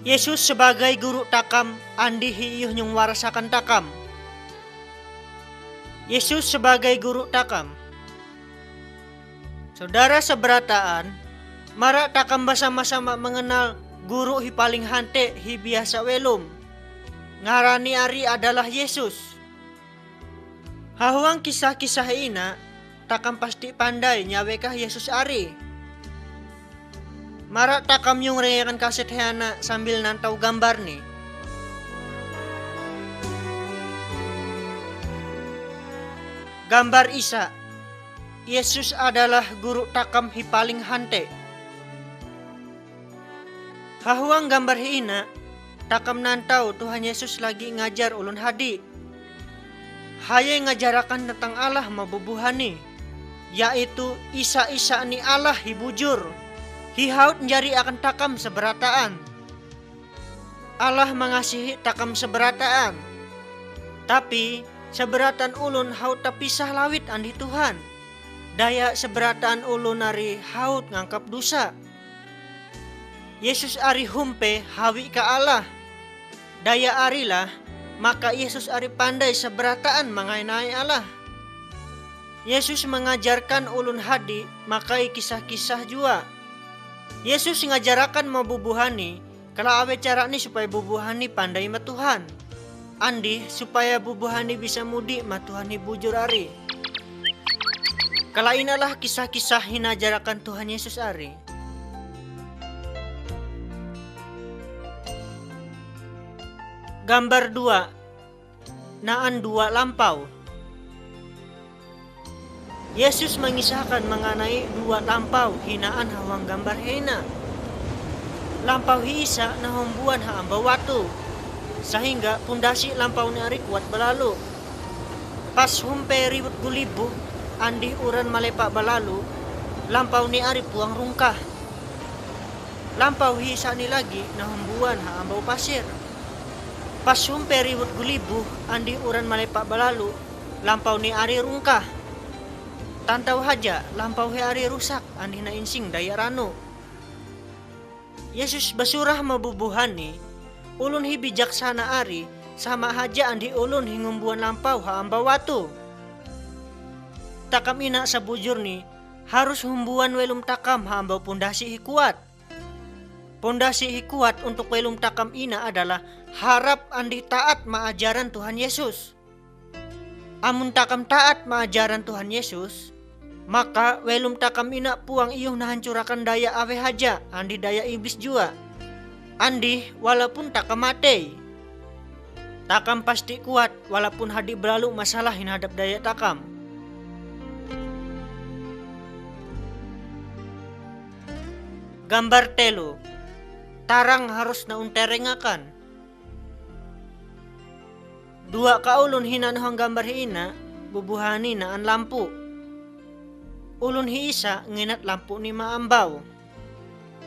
Yesus sebagai guru takam, andi hiyuh nyung warasakan takam. Yesus sebagai guru takam. Saudara seberataan, mara takam bersama-sama mengenal guru hi paling hante hi biasa welum. Ngarani ari adalah Yesus. Hahuang kisah-kisah ina, takam pasti pandai nyawekah Yesus ari. Mara takam yung rengakan kaset hana sambil nantau gambar nih. Gambar Isa. Yesus adalah guru takam hi paling hante. Hahuang gambar ina, takam nantau Tuhan Yesus lagi ngajar ulun hadi. Haya ngajarakan tentang Allah mabubuhani, yaitu Isa-Isa ni Allah hi bujur. Hihaut njari akan takam seberataan. Allah mengasihi takam seberataan. Tapi seberatan ulun haut tapisah lawit andi Tuhan. Daya seberataan ulun ari haut ngangkap dosa. Yesus ari humpe hawi ka Allah. Daya arilah maka Yesus ari pandai seberataan mengenai Allah. Yesus mengajarkan ulun hadi makai kisah-kisah jua. Yesus ngajarakan mau bubuhani, kalau awe cara ni supaya bubuhani pandai ma Tuhan. Andi supaya bubuhani bisa mudi ma Tuhan ni bujur ari. Kalau inalah kisah-kisah hinajarakan Tuhan Yesus ari. Gambar 2. Naan 2 lampau. Yesus mengisahkan mengenai 2 lampau hinaan hawang gambar hina. Lampau Isa na humbuan haamba watu, sehingga pundasi lampau ni ari kuat belalu. Pas humpe riwut gulibu, andi uran malepak belalu, lampau ni ari puang rungkah. Lampau Isa ni lagi na humbuan haamba pasir. Pas humpe riwut gulibu, andi uran malepak belalu, lampau ni ari rungkah. Tantau haja lampau hari rusak andi na insing daya rano. Yesus basurah mabubuhani, ulun hi bijaksana ari sama haja andi ulun hingumbuan lampau haamba watu. Takam ina sabujur ni harus humbuan welum takam haamba pondasi hi kuat. Pondasi hi kuat untuk welum takam ina adalah harap andi taat maajaran Tuhan Yesus. Amun takam taat maajaran Tuhan Yesus, maka welum takam ina puang iyuh nahancurakan daya awe haja andi daya iblis jua. Andi walaupun takam mate, takam pasti kuat walaupun hadi berlalu masalah hinadap daya takam. Gambar telu. Tarang harus naunterengakan. 2 kaulun hinan hang gambar hina bubuhani naan lampu. Ulun hi Isa nginat lampu ni maambau.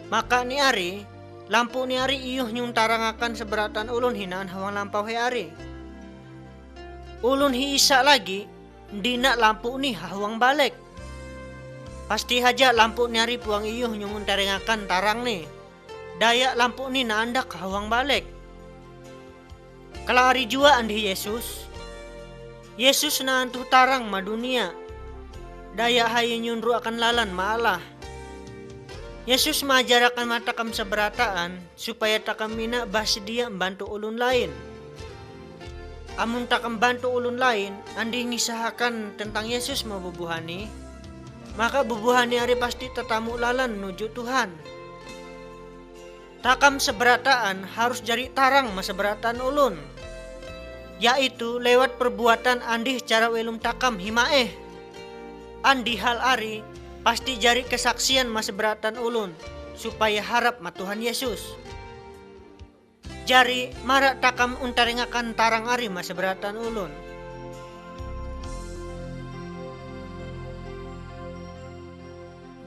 Maka ni ari, lampu ni ari iyuh nyung tarangakan seberatan ulun hinaan hawang lampau he ari. Ulun hi Isa lagi, dina lampu ni hawang balik. Pasti haja lampu ni ari puang iyuh nyung tarangakan tarang ni. Daya lampu ni naandak hawang balik. Kalau hari jua andi Yesus. Yesus naantuh tarang ma dunia. Daya hayu nyunru akan lalan maalah. Yesus majarakan matakam seberataan supaya takam mina basedia membantu ulun lain. Amun takam bantu ulun lain, andi ngisahakan tentang Yesus mau bubuhani, maka bubuhani hari pasti tetamu lalan menuju Tuhan. Takam seberataan harus jadi tarang maseberatan ulun, yaitu lewat perbuatan andi cara welum takam himaeh. Andi hal ari pasti jari kesaksian maseberatan ulun supaya harap ma Tuhan Yesus. Jari marak takam untarengakan tarang ari maseberatan ulun.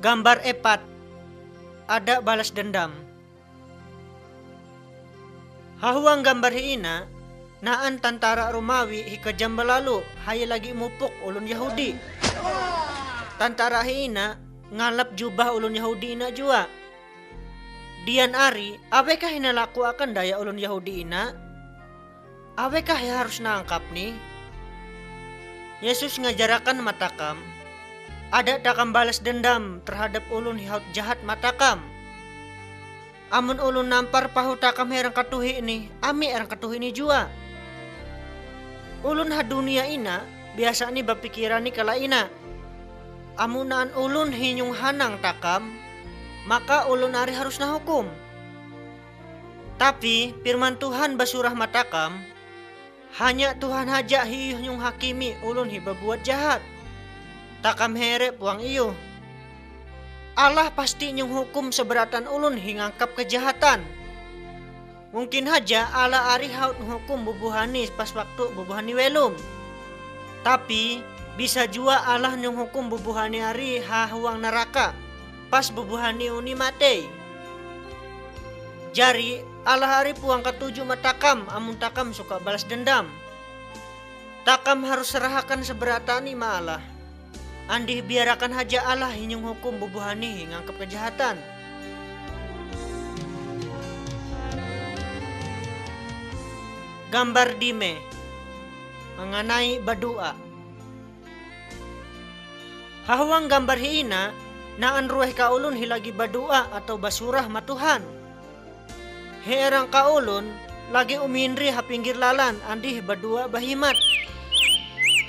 Gambar 4. Ada balas dendam. Hahuang gambar ina naan tentara Romawi hikajam belalu haya lagi mupuk ulun Yahudi. Tantara hina ngalap jubah ulun Yahudi ina jua. Dian ari, awekah hinalaku akan daya ulun Yahudi ina? Awekah yang harus nangkap nih? Yesus ngajarakan matakam. Ada takam balas dendam terhadap ulun hihaut jahat matakam. Amun ulun nampar pahu takam herang katuhi ini, ami erang katuhi ini jua. Ulun ha dunia ina, biasa ni bapikiran ni kala ina. Amunaan ulun hinyung hanang takam, maka ulun ari harus nahukum. Tapi firman Tuhan basurah matakam, hanya Tuhan haja hiyuh nyung hakimi ulun hi berbuat jahat. Takam here puang iyo. Allah pasti nyung hukum seberatan ulun hi ngangkap kejahatan. Mungkin haja Allah ari haut hukum bubuhani pas waktu bubuhani welum. Tapi bisa jua Allah nyung hukum bubuhani ari hahuang neraka pas bubuhani uni mate. Jari Allah hari puang ketujuh matakam amun takam suka balas dendam. Takam harus serahkan seberatani ma Allah. Andih biarakan haja Allah hinyung hukum bubuhani ngangkap kejahatan. Gambar dime mengenai badua. Hahuang gambar hiina naan rueh kaulun hilagi badua atau basurah matuhan. Herang kaulun lagi umindri ha pinggir lalan andih badua bahimat.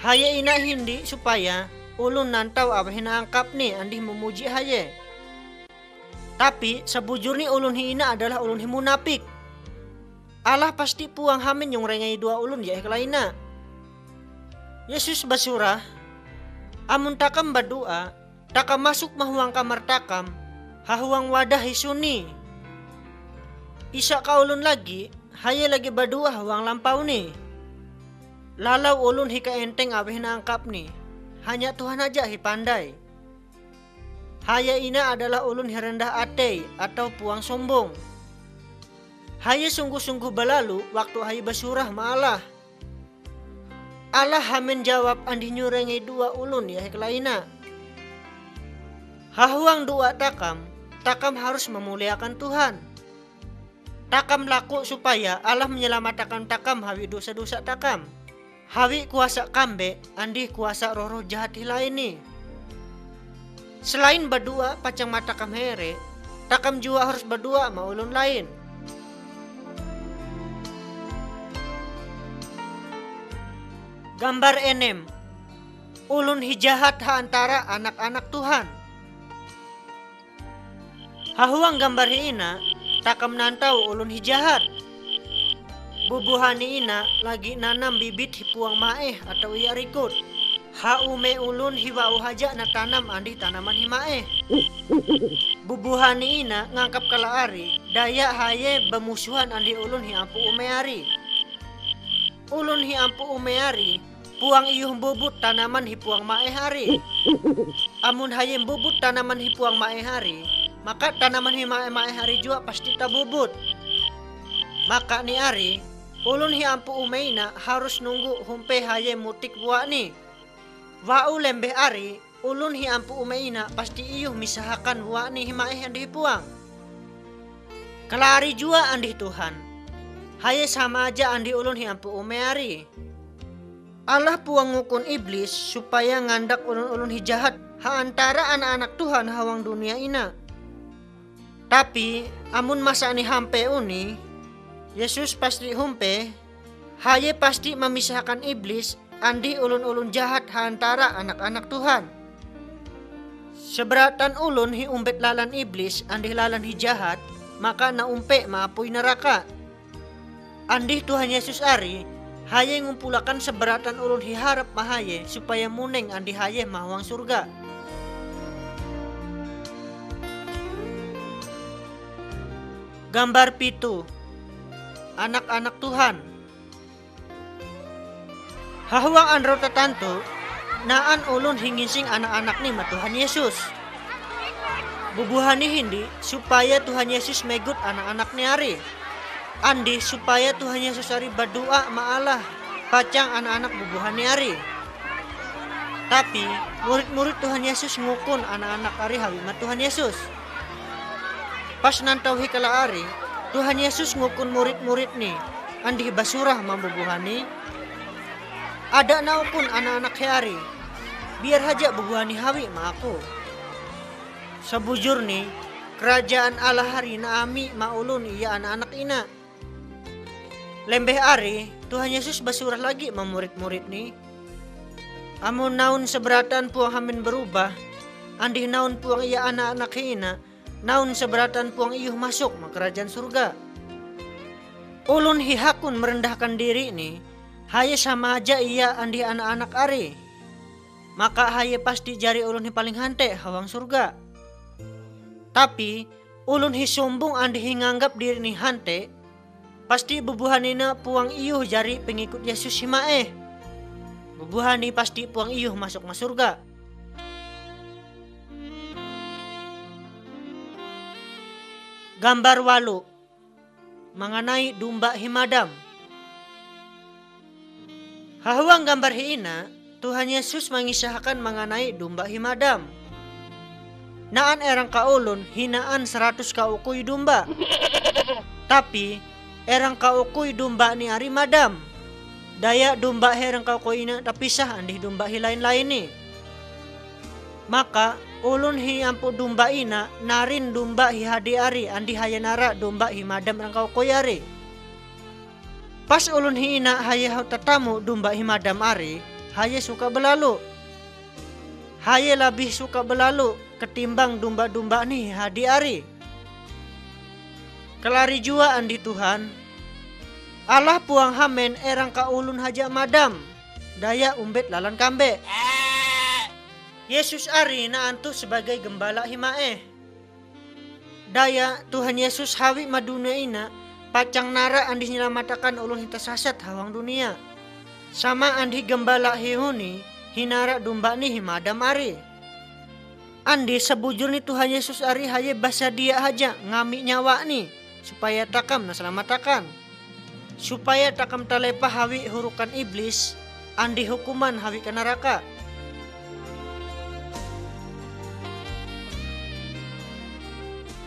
Haya ina hindi supaya ulun nantau abahina angkap ni andih memuji haye. Tapi sebujurni ulun hiina adalah ulun himunapik. Allah pasti puang hamin yung rengai dua ulun ya iklaina. Yesus basurah, amun takam badua, takam masuk mahuang kamar takam, hahuang wadah hisuni. Isa kaulun lagi, haya lagi badua hahuang lampau ni. Lalau ulun hika enteng abih angkap ni, hanya Tuhan aja hi pandai. Haya ina adalah ulun hirendah ate atau puang sombong. Haya sungguh-sungguh balalu waktu haya basurah maalah. Allah hamin jawab andih nyurengi dua ulun ya heklaina. Hahuang dua takam, takam harus memuliakan Tuhan. Takam laku supaya Allah menyelamatkan takam hawi dosa-dosa takam. Hawi kuasa kambe, andih kuasa roh-roh jahat hilaini. Selain berdua pacang mata takam here, takam jua harus berdua ma ulun lain. Gambar enem, ulun hijahat ha antara anak-anak Tuhan. Hahuang gambar ina, takam nantau ulun hijahat. Bubuhani ina lagi nanam bibit hipuang maeh atau ia rikut. Haume ulun hiwau haja na tanam andih tanaman himaeh. Bubuhani ina ngangkap kala ari, daya haye bemusuhan andih ulun hiampu umeari. Ulun hiampu umeari, puang iyuh bubut tanaman hipuang mae hari. Amun hayem bubut tanaman hipuang mae hari, maka tanaman himae hari jua pasti tabubut. Maka ni ari, ulun hiampu umeina harus nunggu humpe hayem mutik buah ni. Wau lembeh ari, ulun hiampu umeina pasti iyuh misahakan buah ni himae andih puang. Kelari jua andih Tuhan. Haye sama aja andih ulun hiampu umeari. Allah puang ngukun iblis supaya ngandak ulun-ulun hijahat ha antara anak-anak Tuhan hawang dunia ina. Tapi amun masa ni hampe uni, Yesus pasti humpe, haye pasti memisahkan iblis andi ulun-ulun jahat ha antara anak-anak Tuhan. Seberatan ulun hi umpet lalan iblis andi lalan hijahat, maka naumpe maapuy neraka. Andih Tuhan Yesus ari, haye ngumpulakan seberatan ulun hiharap mahaye supaya muneng andi haye mahwang surga. Gambar pitu, anak-anak Tuhan. Hahuang andro tatanto, naan ulun hingising anak-anak ni ma Tuhan Yesus. Bubuhani hindi supaya Tuhan Yesus megut anak-anak ni ari. Andi supaya Tuhan Yesus ari berdoa ma Allah pacang anak-anak bubuhani ari. Tapi murid-murid Tuhan Yesus ngukun anak-anak ari hawi ma Tuhan Yesus. Pas nantau hikala ari, Tuhan Yesus ngukun murid-murid nih, andih basurah membubuhani. Ada naupun anak-anak hari, biar haja bubuhani hawi ma aku. Sebujur nih, kerajaan Allah hari naami maulun iya anak-anak ina. Lembeh ari, Tuhan Yesus basurah lagi ma murid-murid nih. Amun naun seberatan puang hamin berubah, andih naun puang iya anak-anak ina, naun seberatan puang iyuh masuk ma kerajaan surga. Ulun hihakun merendahkan diri nih, haye sama aja iya andi anak-anak ari. Maka haye pasti jari ulun hi paling hante hawang surga. Tapi ulun hi sombong andi hi nganggap diri nih hante, pasti bubuhanina puang iyuh jari pengikut Yesus himae. Bubuhani pasti puang iyuh masuk ma surga. Gambar 8 mengenai domba himadam. Hahawang gambar hiina, Tuhan Yesus mengisahkan mengenai domba himadam. Naan erang kaulun hinaan 100 kaukui domba. Tapi erang kaukui domba ni ari madam. Daya domba herang kaukui ina tapisah andih domba hi lain-lain ni. Maka ulun hi ampu domba ina narin domba hi hadi ari andi hayanara domba hi madam rang kaukui ari. Pas ulun hi ina haya tatamu domba hi madam ari, haya suka belalu. Haya lebih suka belalu ketimbang domba-domba ni hadi ari. Kelari jua andi Tuhan. Allah puang hamen erang ka ulun haja madam. Daya umbet lalan kambe. Yesus ari na antu sebagai gembala himae. Daya Tuhan Yesus hawi madunia ina pacang nara andi nyelamatakan ulun hita sasat hawang dunia. Sama andi gembala hihuni hinara domba ni himadam ari. Andi sebujur ni Tuhan Yesus ari haye basa dia haja ngami nyawa ni supaya takam na selamatakan. Supaya takam talepa hawi hurukan iblis, andi hukuman hawi ke neraka.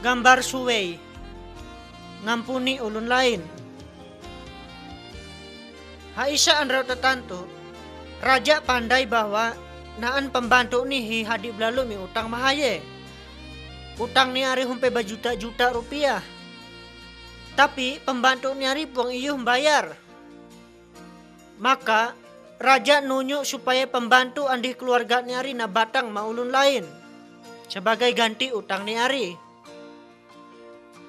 Gambar suwei ngampuni ulun lain. Haisa andrau tetantu, raja pandai bahwa naan pembantu nih hadi belalu mi utang mahaye. Utang ni ari humpe bajuta-juta rupiah. Tapi pembantu ni ari puang iyuh bayar. Maka raja nunjuk supaya pembantu andih keluarga ni ari na batang maulun lain sebagai ganti utang ni ari.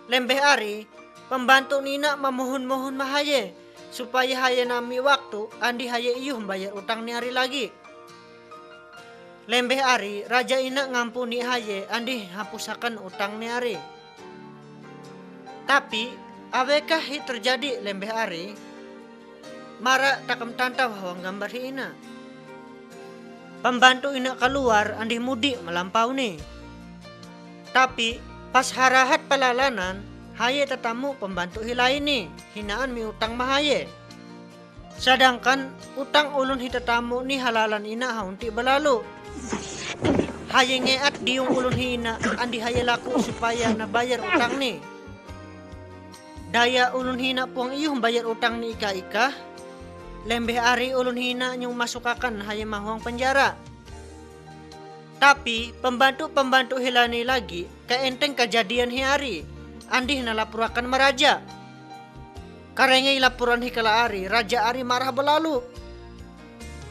Lembeh ari pembantu nina memohon-mohon mahaye supaya haye nami waktu andi haye iyuh bayar utang ni ari lagi. Lembeh ari raja ina ngampuni haye andi hapusakan utang ni ari. Tapi awekah hi terjadi lembeh ari? Mara takam tantau hawang gambar hi ina. Pembantu ina keluar andih mudik melampau ni. Tapi pas harahat pelalanan haye tetamu pembantu hi lain ni hinaan mi utang mahaye. Sedangkan utang ulun hi tetamu ni halalan ina haunti belalu. Haye ngeat diung ulun hi ina andi haye laku supaya nabayar utang ni. Daya ulun hina puang iyuh bayar utang ni ika-ika. Lembeh ari ulun hina nyung masukakan haye mahuang penjara. Tapi pembantu-pembantu hilani lagi keenteng kejadian hi ari. Andih nalapurakan meraja. Karengai laporan hikala ari, raja ari marah belalu.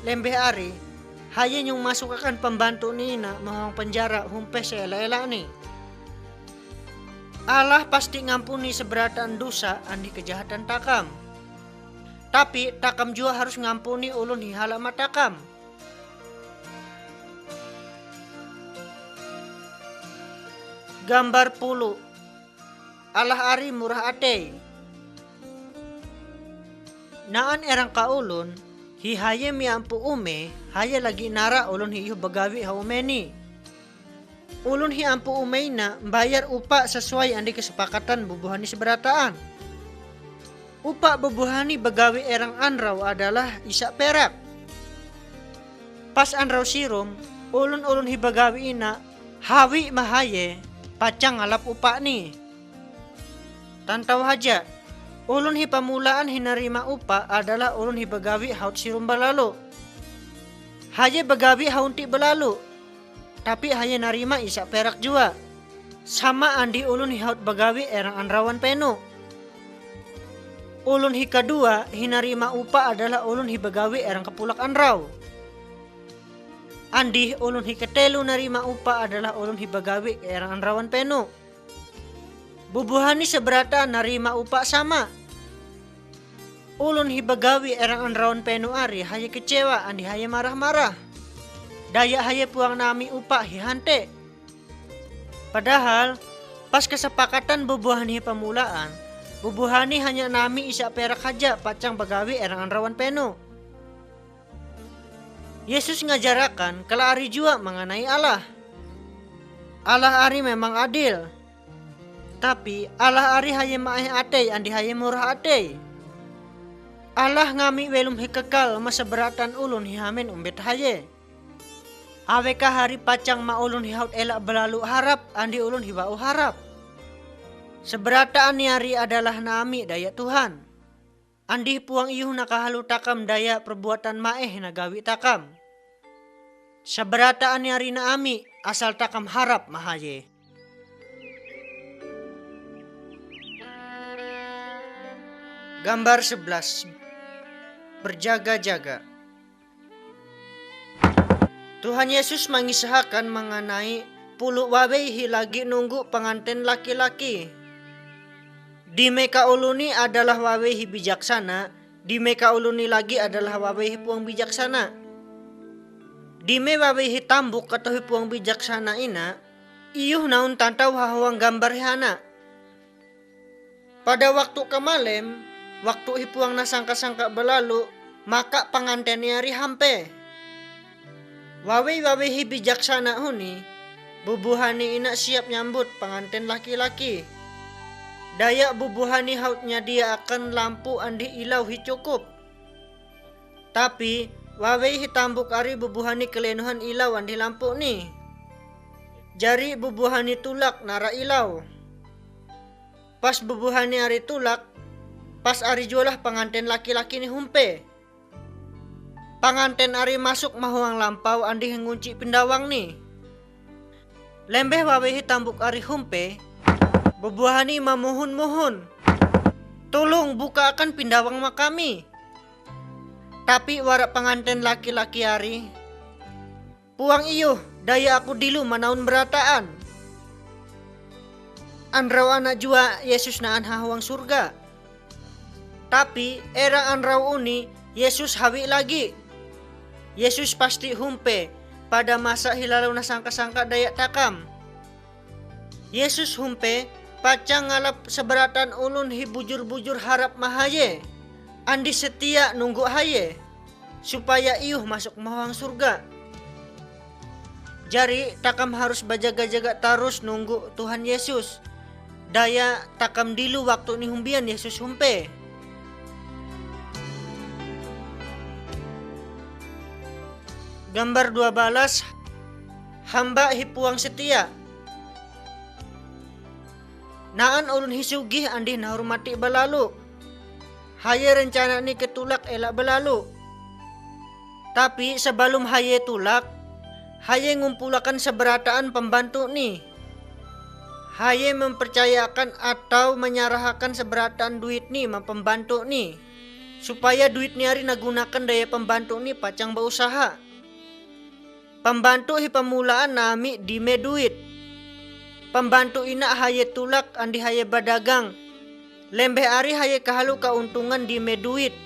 Lembeh ari, haye nyung masukakan pembantu nina mahuang penjara humpe seela-ela ni. Allah pasti ngampuni seberatan dosa andi kejahatan takam. Tapi takam juga harus ngampuni ulun hihala matakam. Gambar 10 Allah ari murah ate. Naan erang kaulun hi haye mi ampu ume haye lagi nara ulun hiyu bagawi haumeni. Ulun hi ampu umeina bayar upah sesuai andi kesepakatan bubuhani seberataan. Upah bubuhani begawi erang anrau adalah isak perak. Pas anrau sirum, ulun-ulun hi begawi ina hawi mahaye pacang ngalap upah ni. Tantau haja, ulun hi pamulaan hinarima upah adalah ulun hi bagawi haut sirum balalu. Haye bagawi haunti balalu, tapi haye narima isa perak jua. Sama andi ulun hi haut bagawi erang anrawan penu. Ulun hi kedua hinarima upah adalah ulun hi bagawi erang kepulak anraw. Andi ulun hi ketelu narima upah adalah ulun hi bagawi erang anrawan penu. Bubuhani seberata narima upah sama. Ulun hi bagawi erang anrawan penu ari haye kecewa andi haye marah-marah. Daya haye puang nami upah hi hante. Padahal pas kesepakatan bubuhani pamulaan, bubuhani hanya nami isa perak haja pacang bagawi erang anrawan penu. Yesus ngajarakan kalau ari jua mengenai Allah. Allah ari memang adil. Tapi Allah ari haye maeh atei andi haye murah atei. Allah ngami welum hi kekal masa beratan ulun hi hamen umbet haye. Aweka hari pacang ma ulun hi haut elak belalu harap andi ulun hi bau harap. Seberataan ni hari adalah nami daya Tuhan. Andi puang iyuh nakahalu takam daya perbuatan maeh nagawi takam. Seberataan ni hari naami asal takam harap mahaye. Gambar 11. Berjaga-jaga. Tuhan Yesus mengisahkan mengenai puluh wawehi lagi nunggu pengantin laki-laki. Di meka uluni adalah wawehi bijaksana, di meka uluni lagi adalah wawehi puang bijaksana. Di me wawehi tambuk atau puang bijaksana ina, iyuh naun tantau hahawang gambar hana. Pada waktu kemalem, waktu hipuang nasangka-sangka belalu, maka pengantin hari hampe. Wawehi bijaksana huni, bubuhani ina siap nyambut pengantin laki-laki. Daya bubuhani hautnya dia akan lampu andi ilau hi cukup. Tapi wawehi tambuk ari bubuhani kelenuhan ilau andi lampu ni. Jari bubuhani tulak nara ilau. Pas bubuhani ari tulak, pas ari jualah pengantin laki-laki ni humpe. Pengantin ari masuk mahuang lampau andi ngunci pindawang ni. Lembeh wawehi tambuk ari humpe, bubuhani mamuhun-muhun. Tolong bukakan pindawang makami. Tapi warak pengantin laki-laki ari, puang iyuh daya aku dilu manaun berataan. Anraw anak jua Yesus naan hahawang surga. Tapi era anraw uni Yesus hawi lagi. Yesus pasti humpe pada masa hilalau na sangka-sangka dayak takam. Yesus humpe pacang ngalap seberatan ulun hi bujur-bujur harap mahaye. Andi setia nunggu haye supaya iyuh masuk mahang surga. Jari takam harus bajaga-jaga terus nunggu Tuhan Yesus. Daya takam dilu waktu ni humbian Yesus humpe. Gambar 12. Hamba hipuang setia. Naan ulun hisugih andi nahormati belalu. Haye rencana ni ketulak elak belalu. Tapi sebelum haye tulak, haye ngumpulakan seberataan pembantu ni. Haye mempercayakan atau menyerahkan seberataan duit ni ma pembantu ni. Supaya duit ni hari nagunakan daya pembantu ni pacang berusaha. Pembantu hi pamulaan nami di me duit. Pembantu ina haye tulak andi haye badagang. Lembeh ari haye kahalu keuntungan di me duit.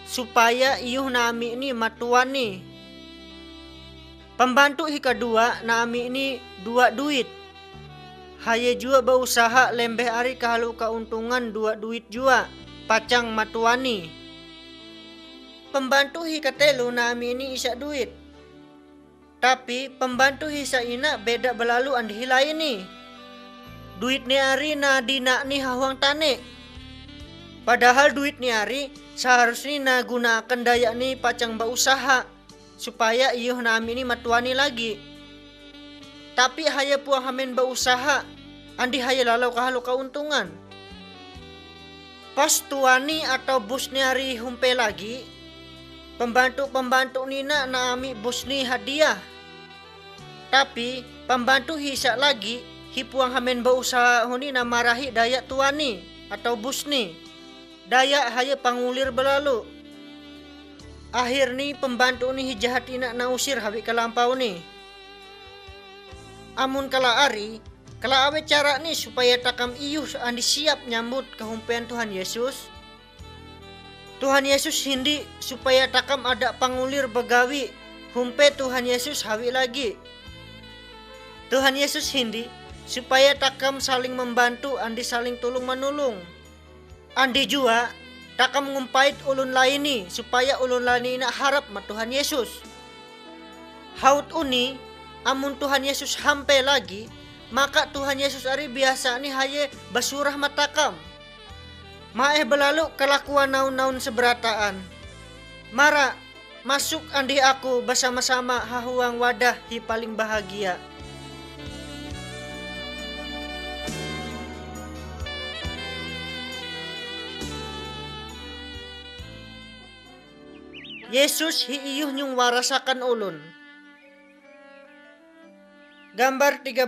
Supaya iyuh nami ini matuani. Pembantu hi kedua nami ini dua duit. Haye jua berusaha lembeh ari kahalu keuntungan dua duit jua. Pacang matuani. Pembantu hi ketelu nami ini isa duit. Tapi pembantu hisa ina beda belalu andi hilai ni. Duit ni ari na dina ni hawang tane. Padahal duit ni ari seharusnya na gunakan daya ni pacang berusaha supaya iyuh nami ni matuani lagi. Tapi haya puang hamen berusaha andi haya lalau kahalu keuntungan. Pas tuani atau busni hari humpe lagi, pembantu-pembantu nina naami busni hadiah. Tapi pembantu hisa lagi hipuang hamen bausaha huni namarahi daya tuani atau busni. Daya haya pangulir belalu. Akhir ni pembantu ni hijahat ina nausir hawi kalampau ni. Amun kala ari, kala awe cara ni supaya takam iyuh andi siap nyambut kehumpean Tuhan Yesus. Tuhan Yesus hindi supaya takam ada pangulir begawi humpe Tuhan Yesus hawi lagi. Tuhan Yesus hindi supaya takam saling membantu andi saling tulung menulung. Andi jua takam ngumpait ulun laini supaya ulun laini na harap ma Tuhan Yesus. Haut uni amun Tuhan Yesus hampe lagi, maka Tuhan Yesus ari biasa ni haye basurah matakam. Maeh belalu kelakuan naun-naun seberataan. Mara masuk andi aku bersama-sama hahuang wadah hi paling bahagia. Yesus hiiyuh nyung warasakan ulun. Gambar 13.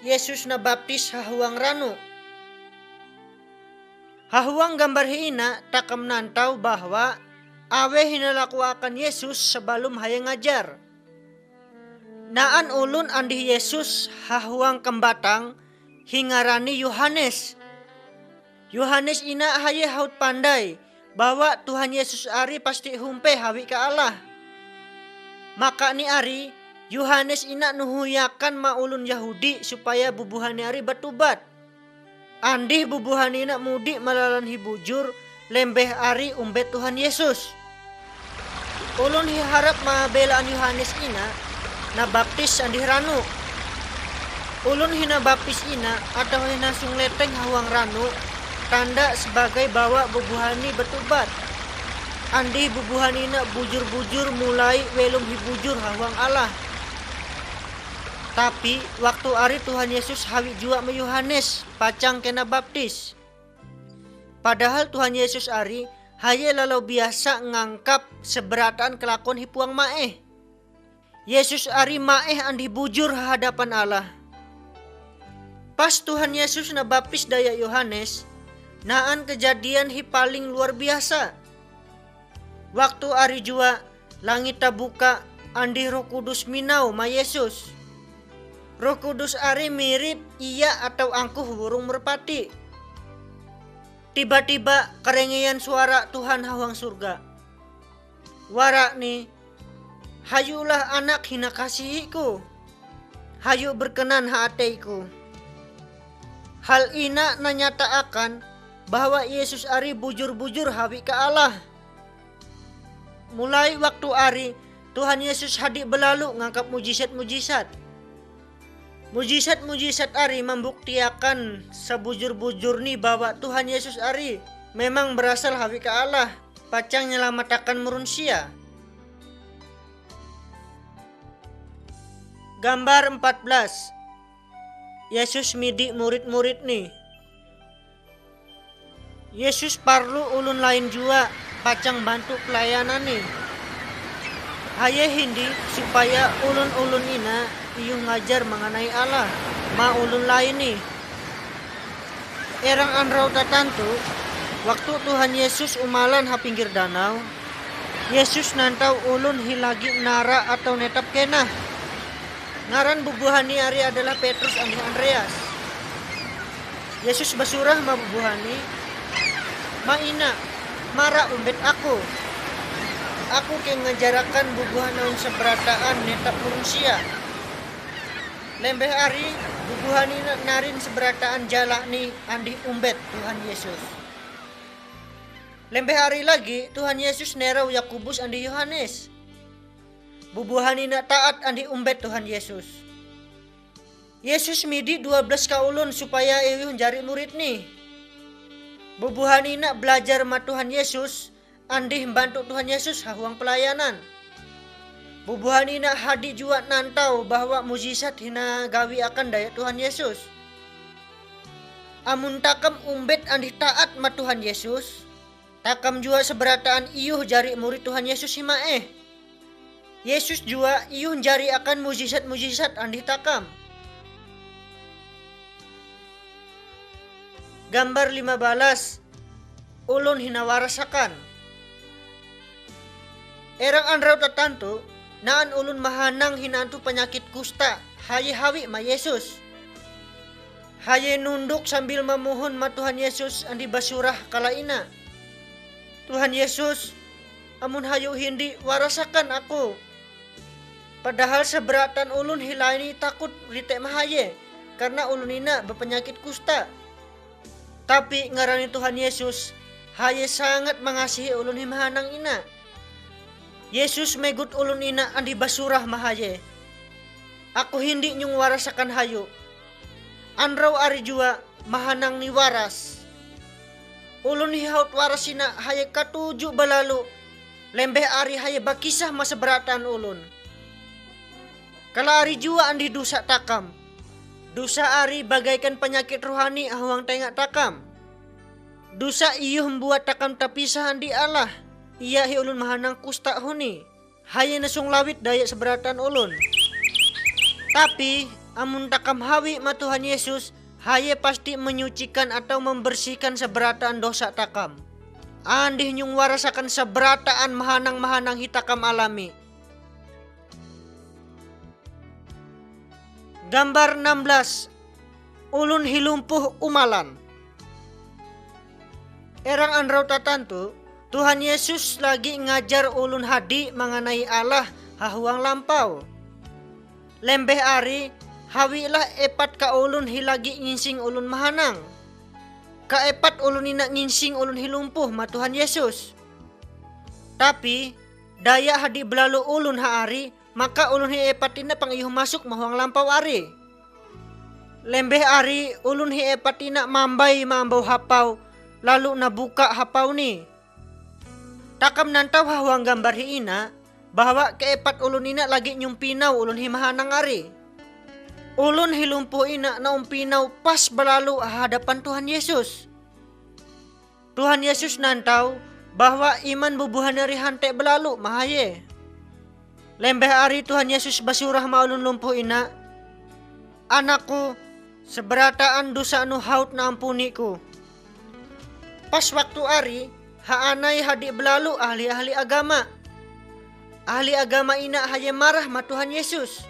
Yesus na baptis hahuang ranu. Hahuang gambar hiina takam nantau bahwa awe hinalakuakan Yesus sebelum haya ngajar. Naan ulun andi Yesus hahuang kembatang hingarani Yohanes. Yohanes ina haya haut pandai bahwa Tuhan Yesus ari pasti humpe hawi ka Allah. Maka ni ari Yohanes ina nuhuyakan maulun Yahudi supaya bubuhani ari batubat. Andih bubuhani ina mudi malalan hibujur lembeh ari umbet Tuhan Yesus. Ulun hiharap mabelaan Yohanes ina na baptis andih ranu. Ulun hina baptis ina atau hina sungleteng hawang ranu tanda sebagai bawa bubuhani betubat. Andi bubuhani na bujur-bujur mulai welum hibujur hawang Allah. Tapi waktu ari Tuhan Yesus hawi jua me Yohanes pacang kena baptis. Padahal Tuhan Yesus ari hanya lalau biasa ngangkap seberataan kelakuan hipuang maeh. Yesus ari maeh andi bujur hadapan Allah. Pas Tuhan Yesus na baptis daya Yohanes, naan kejadian hi paling luar biasa. Waktu ari jua langit tabuka andi Roh Kudus minau ma Yesus. Roh Kudus ari mirip iya atau angkuh burung merpati. Tiba-tiba kerengian suara Tuhan hawang surga. Wara ni, hayulah anak hina kasihiku. Hayu berkenan haateiku. Hal ina nanyata akan bahwa Yesus ari bujur-bujur hawi ke Allah. Mulai waktu ari Tuhan Yesus hadik belalu ngangkap mujizat-mujizat. Mujizat-mujizat ari membuktiakan sebujur-bujur ni bahwa Tuhan Yesus ari memang berasal hawi ke Allah, pacang nyelamatakan manusia. Gambar 14. Yesus midi murid-murid ni. Yesus parlu ulun lain jua pacang bantu pelayanan ni. Haya hindi supaya ulun-ulun ina iyung ngajar mengenai Allah ma ulun lain ni. Erang anrau tatantu waktu Tuhan Yesus umalan ha pinggir danau, Yesus nantau ulun hilagi nara atau netap kenah. Ngaran bubuhani ari adalah Petrus andi Andreas. Yesus basurah ma bubuhani, "Maina, mara umbet aku. Aku ke ngajarakan bubuhan naun seberataan netap manusia." Lembeh ari bubuhan ini narin seberataan jala ni andi umbet Tuhan Yesus. Lembeh hari lagi Tuhan Yesus nerau Yakubus andi Yohanes. Bubuhan ini taat andi umbet Tuhan Yesus. Yesus midi 12 kaulun supaya iyuh jari murid ni. Bubuhan ini belajar ma Tuhan Yesus andi bantu Tuhan Yesus hahuang pelayanan. Bubuhan ini hadi jua nantau bahwa mujizat hina gawi akan daya Tuhan Yesus. Amun takam umbet andi taat ma Tuhan Yesus, takam jua seberataan iyuh jari murid Tuhan Yesus himaeh. Yesus jua iyuh jari akan mujizat-mujizat andi takam. Gambar 15, ulun hinawarasakan. Erang anrau tatantu, naan ulun mahanang hinantu penyakit kusta, haye hawi ma Yesus. Haye nunduk sambil memohon ma Tuhan Yesus andi basurah kalaina. Tuhan Yesus, amun hayu hindi warasakan aku. Padahal seberatan ulun hilaini takut rite mahaye, karena ulun ina berpenyakit kusta. Tapi ngarani Tuhan Yesus, haye sangat mengasihi ulun himahanang ina. Yesus megut ulun ina andi basurah mahaye. Aku hindi nyung warasakan hayu. Anrau ari jua mahanang ni waras. Ulun hihaut warasina haye katuju balalu. Lembeh ari haye bakisah masa beratan ulun. Kala ari jua andi dusa takam. Dusa ari bagaikan penyakit rohani ahwang tengak takam. Dusa iyuh membuat takam tapisah andi Allah. Iya hi ulun mahanang kusta huni. Haye nasung lawit daya seberatan ulun. Tapi amun takam hawi ma Tuhan Yesus, haye pasti menyucikan atau membersihkan seberataan dosa takam. Andih nyung warasakan seberataan mahanang-mahanang hitakam alami. Gambar 16, ulun hilumpuh umalan. Erang anrau tatantu, Tuhan Yesus lagi ngajar ulun hadi mengenai Allah hahuang lampau. Lembeh ari, hawilah epat ka ulun hilagi nginsing ulun mahanang. Ka epat ulun ina nginsing ulun hilumpuh ma Tuhan Yesus. Tapi, daya hadi belalu ulun haari, maka ulun hi epat ina pangiyuh masuk mahuang lampau ari. Lembeh ari, ulun hi epat ina mambai mambau hapau, lalu nabuka hapau ni. Takam nantau hahuang gambar hi ina, bahwa keepat ulun ina lagi nyumpinaw ulun hi mahanang ari. Ulun hilumpuh ina na umpinaw pas balalu hadapan Tuhan Yesus. Tuhan Yesus nantau bahwa iman bubuhan ari hante belalu mahaye. Lembeh ari Tuhan Yesus basurah ma ulun lumpuh ina, anakku, seberataan dosa anu haut na ampuniku. Pas waktu ari, haanay hadi belalu ahli-ahli agama. Ahli agama ina haye marah ma Tuhan Yesus.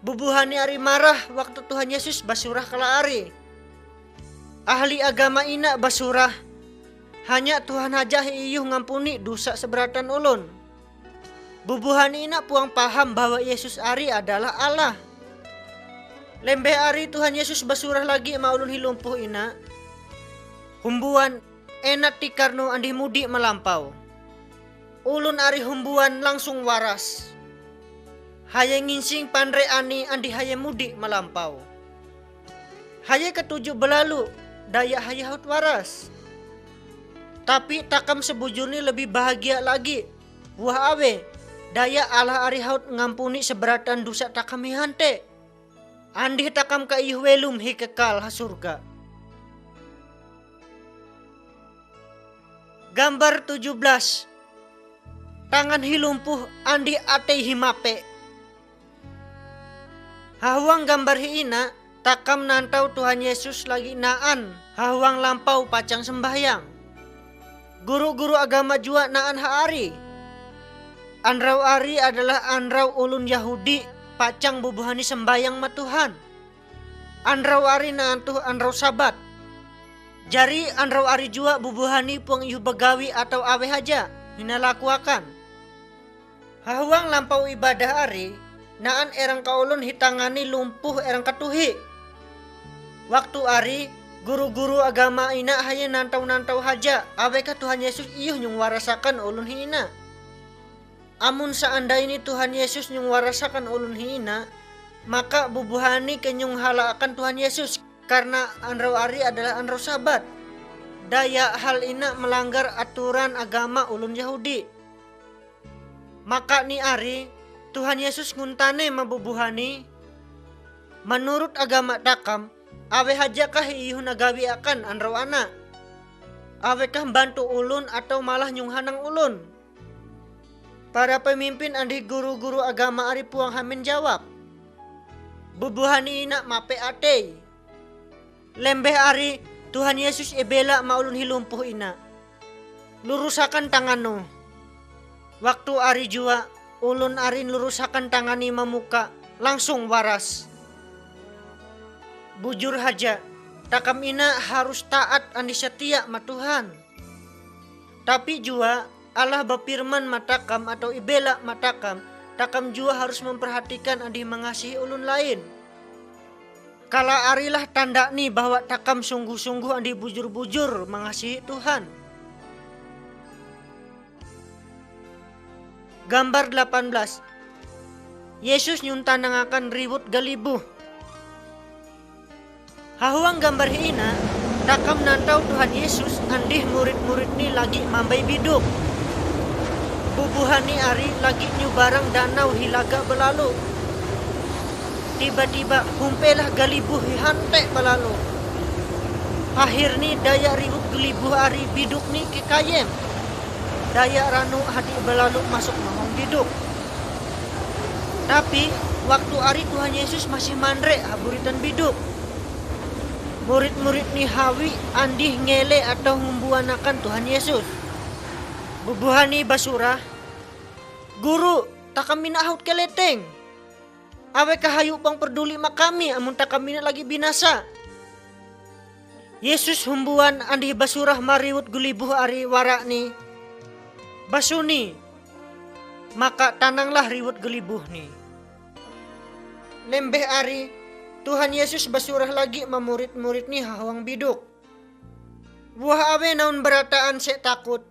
Bubuhani ari marah waktu Tuhan Yesus basurah kala ari. Ahli agama ina basurah, hanya Tuhan haja iyuh ngampuni dosa seberatan ulun. Bubuhani ina puang paham bahwa Yesus ari adalah Allah. Lembeh ari Tuhan Yesus basurah lagi ma ulun hilumpuh ina, humbuan enak tikarno andi mudi melampau. Ulun ari humbuan langsung waras. Haye nginsing pandre ani andi haye mudi melampau. Haye ketujuh belalu, daya haye haut waras. Tapi takam sebujurni lebih bahagia lagi. Wah awe, daya Allah ari haut ngampuni seberatan dosa takam hante. Andih takam ka iyuh welum hi kekal ha surga. Gambar 17, tangan hilumpuh andi atei himape. Hahuang gambar hi ina, takam nantau Tuhan Yesus lagi naan hahuang lampau pacang sembahyang. Guru-guru agama jua naan haari. Anrau ari adalah anrau ulun Yahudi pacang bubuhani sembahyang ma Tuhan. Anrau ari naan tuh anrau sabat. Jari anrau ari jua bubuhani puang iyu begawi atau awe haja hinalakuakan. Hahuang lampau ibadah ari, naan erang kaulun hitangani lumpuh erang katuhi. Waktu ari, guru-guru agama ina hanya nantau-nantau haja, aweka Tuhan Yesus iyuh nyung warasakan ulun hina. Amun seandainya Tuhan Yesus nyung warasakan ulun hina, maka bubuhani kenyung halakan Tuhan Yesus, karena anrau ari adalah anrau sabat. Daya hal ina melanggar aturan agama ulun Yahudi. Maka ni ari, Tuhan Yesus nguntane mabubuhani. Menurut agama takam, Awe hajakah iyuh nagawi akan anrawana? Awekah bantu ulun atau malah nyunghanang ulun? Para pemimpin andi guru-guru agama ari puang hamin jawab. Bubuhani ina mape atei. Lembeh ari Tuhan Yesus ebela maulun hilumpuh ina. Lurusakan tanganno. Waktu ari jua ulun arin lurusakan tangani memuka langsung waras. Bujur haja, takam ina harus taat andi setia ma Tuhan. Tapi jua Allah bapirman matakam atau ibela matakam, takam jua harus memperhatikan andi mengasihi ulun lain. Kala arilah tanda ni bahwa takam sungguh-sungguh andi bujur-bujur mengasihi Tuhan. Gambar 18. Yesus nyuntanangakan ribut galibuh. Hahuang gambar ina, takam nantau Tuhan Yesus andih murid-murid ni lagi mambai biduk. Bubuhani ari lagi nyubarang danau hilaga belalu. Tiba-tiba humpelah galibuh hante belalu. Akhir ni daya ribut galibuh ari biduk ni kekayem. Daya ranu hadi belalu masuk mahong biduk. Tapi waktu ari Tuhan Yesus masih mandre haburitan biduk. Murid-murid ni hawi andih ngele atau ngumbuanakan Tuhan Yesus. Bubuhani basurah. Guru, takam mina haut keleteng. Awe kahayu pang peduli makami amun takam mina lagi binasa. Yesus humbuan andih basurah mariwut gulibuh ari warak ni. Basuni. Maka tananglah riwut gelibuh ni. Lembeh ari Tuhan Yesus basurah lagi memurid-murid ni hawang biduk. Buah awe naun berataan sek takut.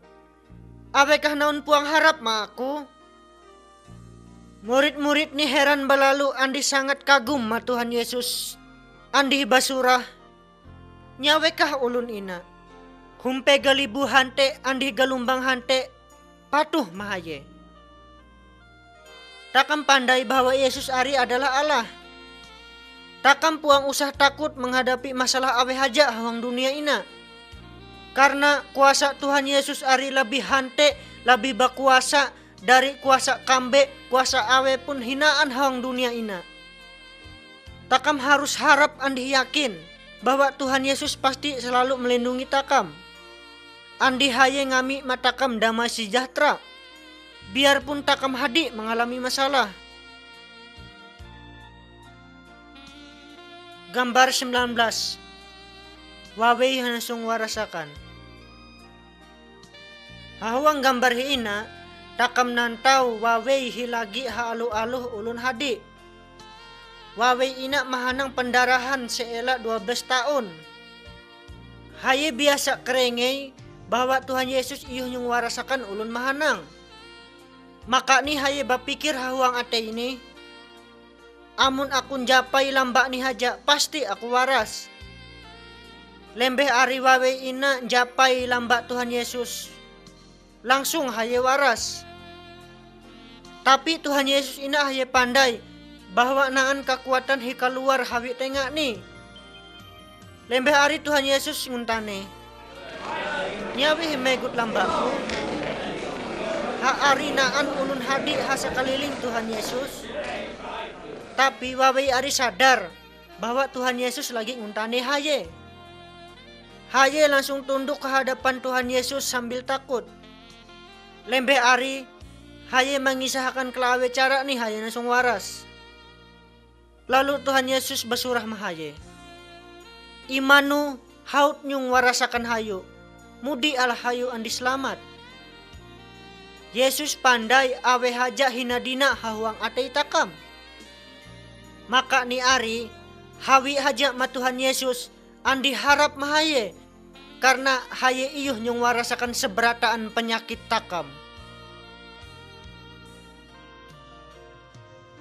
Awekah naun puang harap ma aku? Murid-murid ni heran belalu andi sangat kagum ma Tuhan Yesus. Andi basurah. Nyawekah ulun ina? Humpe galibu hante andi galumbang hante. Patuh mahaye. Takam pandai bahwa Yesus ari adalah Allah. Takam puang usah takut menghadapi masalah awe haja hawang dunia ina. Karena kuasa Tuhan Yesus ari lebih hante, lebih bakuasa dari kuasa kambe, kuasa awe pun hinaan hawang dunia ina. Takam harus harap andi yakin bahwa Tuhan Yesus pasti selalu melindungi takam. Andi haye ngami matakam damai sejahtera. Biarpun takam hadi mengalami masalah. Gambar 19. Wawei hanasung warasakan. Hawang gambar ina takam nantau wawei hilagi haaluh-aluh ulun hadi. Wawei ina mahanang pendarahan seela 12 tahun. Haye biasa kerengei bahwa Tuhan Yesus iyuh nyung warasakan ulun mahanang. Maka ni haye bapikir hawang ate ini. Amun akun japai lambak ni haja pasti aku waras. Lembeh ari wawe ina japai lambak Tuhan Yesus. Langsung haye waras. Tapi Tuhan Yesus ina haye pandai bahwa naan kekuatan hika luar hawi tengak ni. Lembeh ari Tuhan Yesus nguntane. Nyawi himegut lambakku. Ha ari naan ulun hadi hasa kaliling Tuhan Yesus. Tapi wawei ari sadar bahwa Tuhan Yesus lagi nguntane haye. Haye langsung tunduk ke hadapan Tuhan Yesus sambil takut. Lembeh ari haye mengisahkan kelawe cara nih haye langsung waras. Lalu Tuhan Yesus basurah mahaye. Imanu haut nyung warasakan hayu. Mudi ala hayu andi selamat. Yesus pandai awe haja hinadina hawang atei takam. Maka ni ari hawi haja ma Tuhan Yesus andi harap mahaye. Karena haye iyuh nyung warasakan seberataan penyakit takam.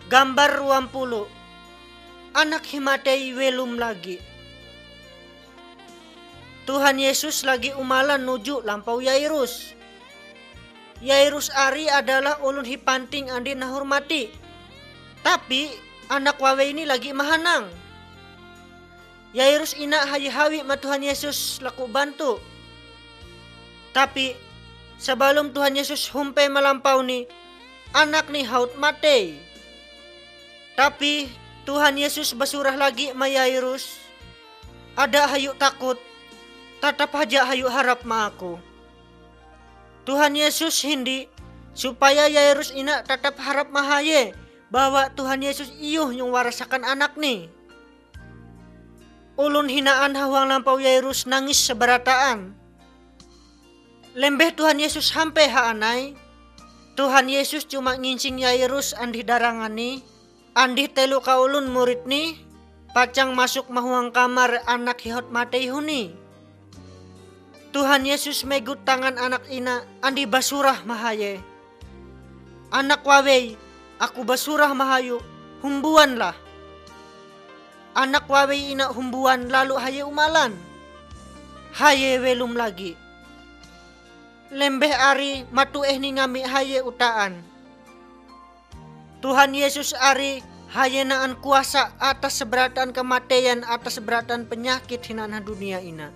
Gambar 20. Anak himatei welum lagi. Tuhan Yesus lagi umalan nuju lampau Yairus. Yairus ari adalah ulun hipanting andi nahormati. Tapi anak wawe ini lagi mahanang. Yairus ina hayi-hawi ma Tuhan Yesus laku bantu. Tapi sebelum Tuhan Yesus humpe melampau ni, anak ni haut mate. Tapi Tuhan Yesus basurah lagi ma Yairus, ada hayu takut, tetap aja hayu harap ma aku. Tuhan Yesus hindi supaya Yairus ina tetap harap mahaye bahwa Tuhan Yesus iyuh yang warasakan anak ni. Ulun hinaan hawang lampau Yairus nangis seberataan. Lembeh Tuhan Yesus hampe haanai. Tuhan Yesus cuma ngincing Yairus andih darangani, andih telu kaulun murid ni, pacang masuk mahuang kamar anak hihot matei huni. Tuhan Yesus megut tangan anak ina andi basurah mahaye. Anak wawei, aku basurah mahayu, humbuanlah. Anak wawei ina humbuan lalu haye umalan. Haye welum lagi. Lembeh ari matueh ni ngami haye utaan. Tuhan Yesus ari haye naan kuasa atas seberatan kematian, atas seberatan penyakit hinana dunia ina.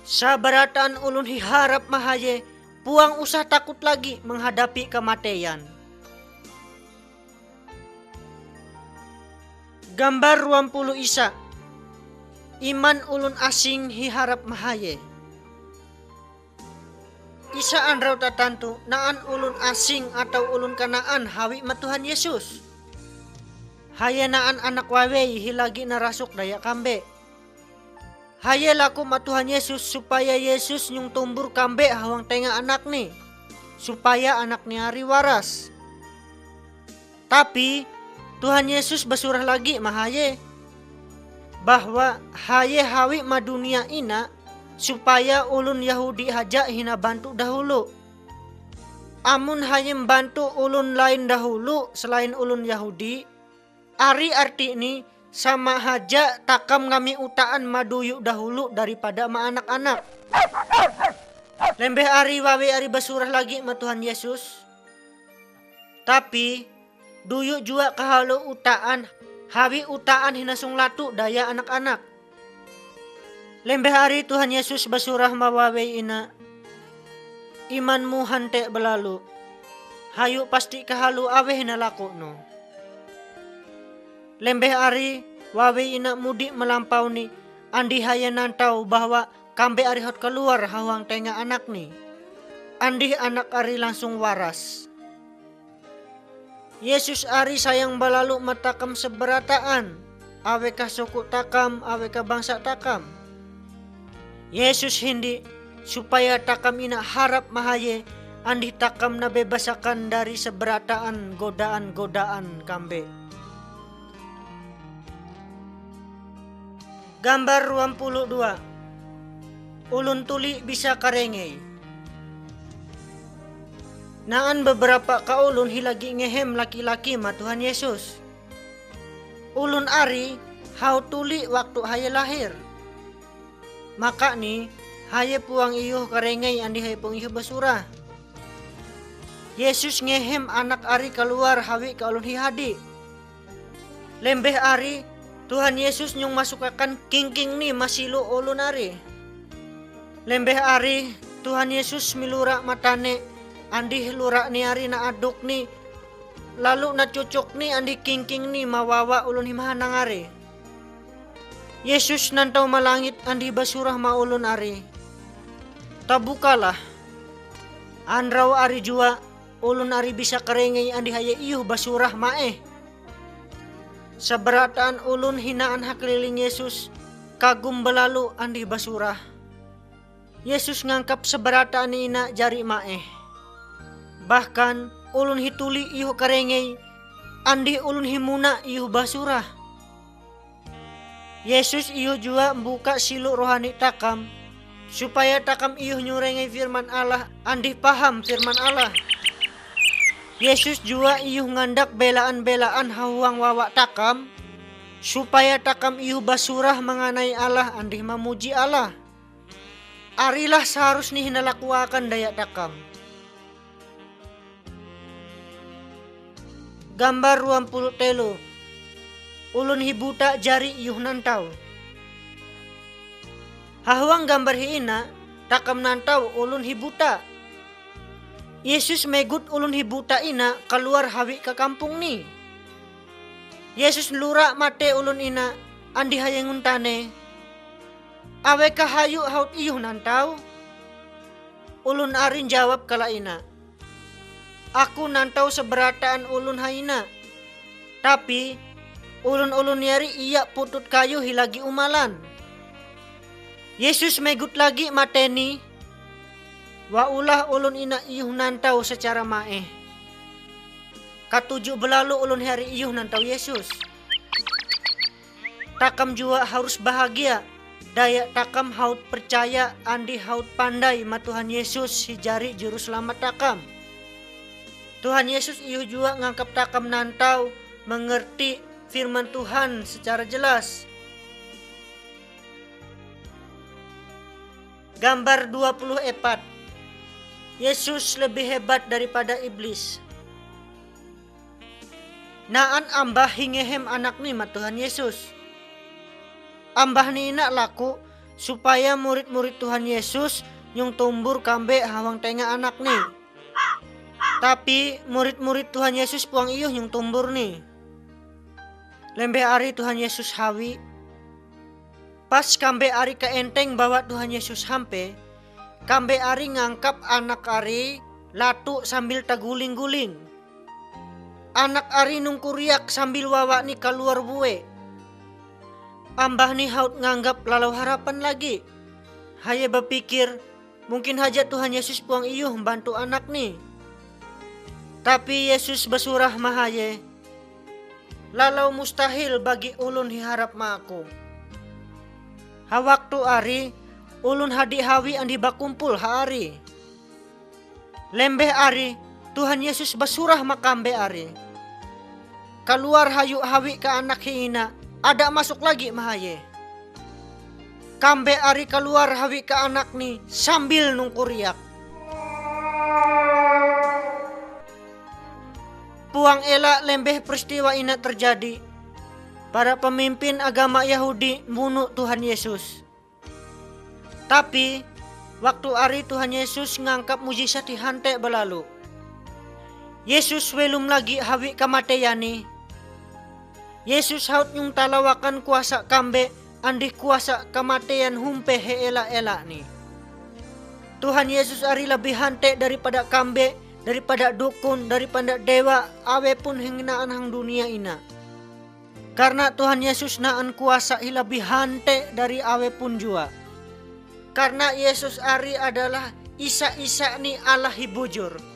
Saberatan ulun hiharap mahaye puang usah takut lagi menghadapi kematian. Gambar 20 Isa. Iman ulun asing hiharap mahaye. Isa andraw tatantu naan ulun asing atau ulun kanaan hawi ma Tuhan Yesus. Haye naan anak wawei hilagi narasuk daya kambe. Haye laku ma Tuhan Yesus supaya Yesus nyung tumbur kambe hawang tenga anak ni, supaya anak ni hari waras. Tapi Tuhan Yesus basurah lagi mahaye bahwa haye hawi ma dunia ina supaya ulun Yahudi haja hina bantu dahulu. Amun haye membantu ulun lain dahulu selain ulun Yahudi, ari arti ini sama haja takam ngami utaan maduyuk dahulu daripada ma anak-anak. Lembeh ari wawe ari basurah lagi ma Tuhan Yesus. Tapi duyuk jua kahalo utaan, hawi utaan hinasung latu daya anak-anak. Lembeh hari Tuhan Yesus basurah mawawei ina, imanmu hante belalu, hayu pasti kahalu aweh na laku no. Lembeh hari wawei ina mudik melampau ni, andi haya nantau bahwa kambe ari hot keluar hawang tenga anak ni, andi anak ari langsung waras. Yesus ari sayang balalu matakam seberataan, aweka suku takam, aweka bangsa takam. Yesus hindi supaya takam ina harap mahaye, andi takam na bebasakan dari seberataan godaan-godaan kambe. Gambar 22. Ulun tuli bisa karengey. Naan beberapa kaulun hilagi ngehem laki-laki ma Tuhan Yesus. Ulun ari hau tuli waktu haye lahir. Maka ni haye puang iyuh karengey andi haye puang iyuh basurah. Yesus ngehem anak ari keluar hawi ka ulun hihadi. Lembeh ari Tuhan Yesus nyung masukakan kingking ni masilu ulun ari. Lembeh ari Tuhan Yesus milura matane andi lura ni ari na aduk ni, lalu na cucuk ni andi kingking ni mawawa ulun himahanang ari. Yesus nantau malangit andi basurah maulun ari. Tabukalah. Andraw ari jua ulun ari bisa karengey andi haye iyuh basurah maeh. Seberataan ulun hinaan hakliling Yesus kagum belalu andi basurah. Yesus ngangkap seberataan ina jari maeh. Bahkan ulun hituli iyuh karengey andi ulun himuna iyuh basurah. Yesus iyuh jua membuka silu rohani takam supaya takam iyuh nyurengay firman Allah andi paham firman Allah. Yesus jua iyuh ngandak belaan-belaan hawang wawa takam supaya takam iyuh basurah mengenai Allah andi memuji Allah. Arilah seharusnya hinalakuakan daya takam. Gambar 20 telu. Ulun hibuta jari iyuh nantau. Hahuang gambar hiina takam nantau ulun hibuta. Yesus megut ulun hibuta ina keluar hawi ke kampung ni. Yesus lura mate ulun ina andi hayengun tane. Awe kahayu haut iyuh nantau. Ulun arin jawab kala ina. Aku nantau seberataan ulun haina. Tapi ulun-ulun yari iya putut kayu hilagi umalan. Yesus megut lagi mateni. Wa ulah ulun ina iyuh nantau secara maeh. Katuju belalu ulun hari iyuh nantau Yesus. Takam jua harus bahagia. Daya takam haut percaya andi haut pandai ma Tuhan Yesus hijari juru selamat takam. Tuhan Yesus iyuh jua ngangkap takam nantau mengerti firman Tuhan secara jelas. Gambar 24. Yesus lebih hebat daripada iblis. Naan ambah hingehem anak ni ma Tuhan Yesus. Ambah ni ina laku supaya murid-murid Tuhan Yesus nyung tumbur kambe hawang tengah anak ni. Tapi murid-murid Tuhan Yesus puang iyuh nyung tumbur ni. Lembe ari Tuhan Yesus hawi. Pas kambe ari ke enteng bawa Tuhan Yesus hampe, kambe ari ngangkap anak ari latu sambil taguling-guling. Anak ari nungkuriak sambil wawa ni keluar bue. Ambah ni haut nganggap lalau harapan lagi. Haye berpikir mungkin haja Tuhan Yesus puang iyuh bantu anak ni. Tapi Yesus besurah mahaye. Lalau mustahil bagi ulun hiharap ma aku. Hawaktu ari ulun hadi hawi andi bakumpul hari. Lembeh ari Tuhan Yesus besurah makambe ari. Keluar hayu hawi ke anak hiina ada masuk lagi mahaye. Kambe ari keluar hawi ke anak ni sambil nungkuriak. Puang elak lembeh peristiwa ina terjadi. Para pemimpin agama Yahudi bunuh Tuhan Yesus. Tapi waktu ari Tuhan Yesus ngangkap mujizat hante belalu. Yesus welum lagi hawi kamateyani. Yesus haut nyung talawakan kuasa kambe andi kuasa kematian humpe heela-ela ni. Tuhan Yesus ari lebih hante daripada kambe, daripada dukun, daripada dewa, awe pun hinginaan hang dunia ina. Karena Tuhan Yesus naan kuasa lebih hante dari awe pun jua. Karena Yesus ari adalah Isa-Isa ni Allah hibujur.